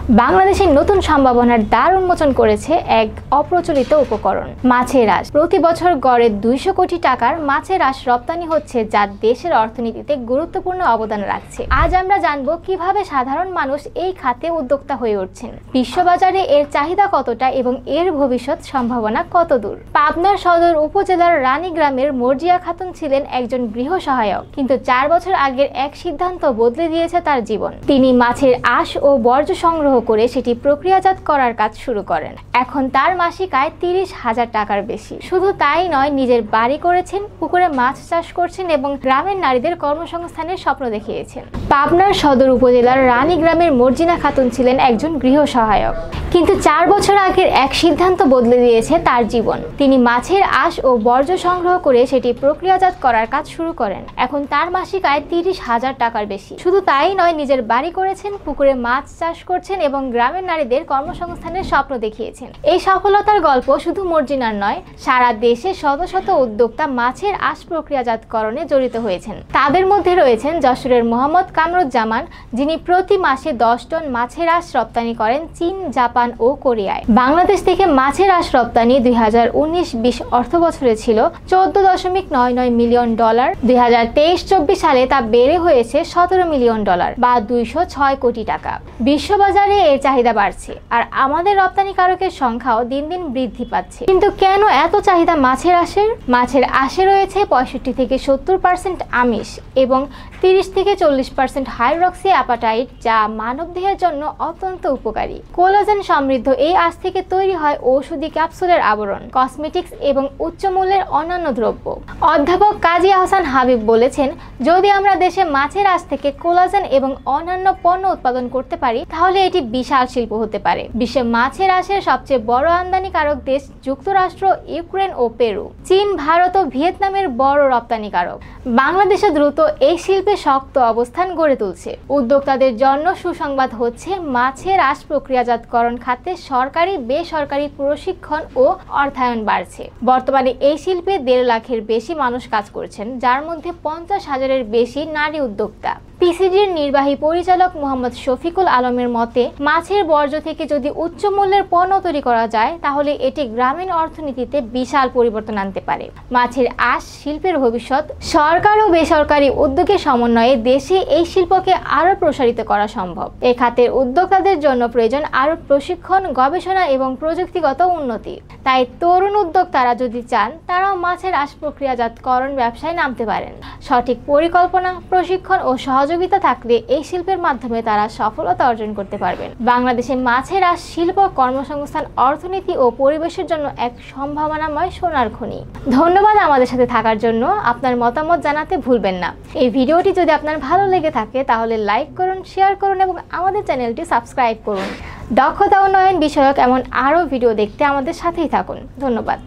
বাংলাদেশের নতুন সম্ভাবনার দ্বার উন্মোচন করেছে এক অপ্রচলিত উপকরণ, মাছের আঁশ। প্রতি বছর গড়ে 200 কোটি টাকার মাছের আঁশ রপ্তানি হচ্ছে, যা দেশের অর্থনীতিতে গুরুত্বপূর্ণ অবদান রাখছে। আজ আমরা জানবো কিভাবে সাধারণ মানুষ এই খাতে উদ্যোক্তা হয়ে উঠছেন, বিশ্ববাজারে এর চাহিদা কতটা এবং এর ভবিষ্যৎ সম্ভাবনা কতদূর। পাবনার সদর উপজেলার রানীগ্রামের মর্জিয়া খাতুন ছিলেন একজন গৃহ সহায়ক, কিন্তু 4 বছর আগের এক সিদ্ধান্ত বদলে দিয়েছে তার জীবন। তিনি মাছের আঁশ ও বর্জ্য সংগ্রহ করে সেটি প্রক্রিয়াজাত করার কাজ শুরু করেন। এখন তার মাসিক আয় 30,000 টাকার বেশি। শুধু তাই নয়, নিজের বাড়ি করেছেন, পুকুরে মাছ চাষ করছেন এবং গ্রামের নারীদের কর্মসংস্থানের স্বপ্ন দেখিয়েছেন। পাবনার সদর উপজেলার রানীগ্রামের মর্জিনা খাতুন ছিলেন একজন গৃহ সহায়ক, কিন্তু 4 বছর আগের এক সিদ্ধান্ত বদলে দিয়েছে তার জীবন। তিনি মাছের আঁশ ও বর্জ্য সংগ্রহ করে সেটি প্রক্রিয়াজাত করার কাজ শুরু করেন। এখন তার মাসিক আয় 30,000 টাকার বেশি। শুধু তাই নয়, নিজের বাড়ি করেছেন, পুকুরে মাছ চাষ করছেন এবং গ্রামের নারীদের কর্মসংস্থানের স্বপ্ন দেখিয়েছেন। এই সফলতার গল্প শুধু মর্জিনার নয়, সারা দেশে শত শত উদ্যোক্তা মাছের আঁশ প্রক্রিয়াজাতকরণে জড়িত হয়েছেন। তাদের মধ্যে রয়েছেন যশোরের মোহাম্মদ কামরুজ্জামান, যিনি প্রতি মাসে 10 টন মাছের আঁশ রপ্তানি করেন চীন, জাপান ও কোরিয়ায়। বাংলাদেশ থেকে মাছের আঁশ রপ্তানি 2019-20 অর্থ বছরে ছিল $14.99 মিলিয়ন। 2023-24 সালে তা বেড়ে হয়েছে $17 মিলিয়ন বা 206 কোটি টাকা। বিশ্ববাজারে এর চাহিদা বাড়ছে, আর আমাদের রপ্তানিকারকের সংখ্যাও দিন দিন বৃদ্ধি পাচ্ছে। কিন্তু কেন এত চাহিদা মাছের আঁশের? মাছের আঁশে রয়েছে 65 থেকে 70% আমিষ এবং 30 থেকে 40% হাইড্রক্সি অ্যাপাটাইট, যা মানবদেহের জন্য অত্যন্ত উপকারী। কোলাজেন সমৃদ্ধ এই আঁশ থেকে তৈরি হয় ঔষধি ক্যাপসুলের আবরণ, কসমেটিক্স এবং উচ্চমূল্যের অন্যান্য দ্রব্য। অধ্যাপক কাজী আহসান হাবিব বলেছেন, যদি আমরা দেশে মাছের আঁশ থেকে কোলাজেন এবং অন্যান্য পণ্য উৎপাদন করতে পারি, তাহলে এটি বিশাল শিল্প হতে পারে। বিশ্বে মাছের আঁশের সবচেয়ে বড় আমদানিকারক দেশ যুক্তরাষ্ট্র, ইউক্রেন ও পেরু। চীন, ভারত ও ভিয়েতনামের বড় রপ্তানিকারক। বাংলাদেশে দ্রুত এই শিল্পে শক্ত অবস্থান গড়ে তুলছে। উদ্যোক্তাদের জন্য সুসংবাদ হচ্ছে, মাছের আঁশ প্রক্রিয়াজাতকরণ খাতে সরকারি বেসরকারি প্রশিক্ষণ ও অর্থায়ন বাড়ছে। বর্তমানে এই শিল্পে 1.5 লাখের বেশি মানুষ কাজ করছেন, যার মধ্যে 50,000-এর বেশি নারী উদ্যোক্তা। পিসিডির নির্বাহী পরিচালক মোহাম্মদ শফিকুল আলমের মতে, মাছের বর্জ্য থেকে যদি উচ্চ মূল্যের পণ্য তৈরি করা যায়, তাহলে এটি গ্রামীণ অর্থনীতিতে বিশাল পরিবর্তন আনতে পারে। মাছের আঁশ শিল্পের ভবিষ্যৎ। সরকার ও বেসরকারি উদ্যোগের সমন্বয়ে দেশে এই শিল্পকে আরও প্রসারিত করা সম্ভব। এ খাতের উদ্যোক্তাদের জন্য প্রয়োজন আরও প্রশিক্ষণ, গবেষণা এবং প্রযুক্তিগত উন্নতি। তাই তরুণ উদ্যোক্তারা যদি চান, তারাও মাছের আঁশ প্রক্রিয়াজাতকরণ ব্যবসায় নামতে পারেন। সঠিক পরিকল্পনা, প্রশিক্ষণ ও সহযোগিতা থাকলে এই শিল্পের মাধ্যমে তারা সফলতা অর্জন করতে পারবেন। বাংলাদেশে মাছের আঁশ শিল্প কর্মসংস্থান, অর্থনীতি ও পরিবেশের জন্য এক সম্ভাবনাময় সোনার খনি। ধন্যবাদ আমাদের সাথে থাকার জন্য। আপনার মতামত জানাতে ভুলবেন না। এই ভিডিওটি যদি আপনার ভালো লেগে থাকে, তাহলে লাইক করুন, শেয়ার করুন এবং আমাদের চ্যানেলটি সাবস্ক্রাইব করুন। দক্ষতা উন্নয়ন বিষয়ক এমন আরও ভিডিও দেখতে আমাদের সাথেই থাকুন। ধন্যবাদ।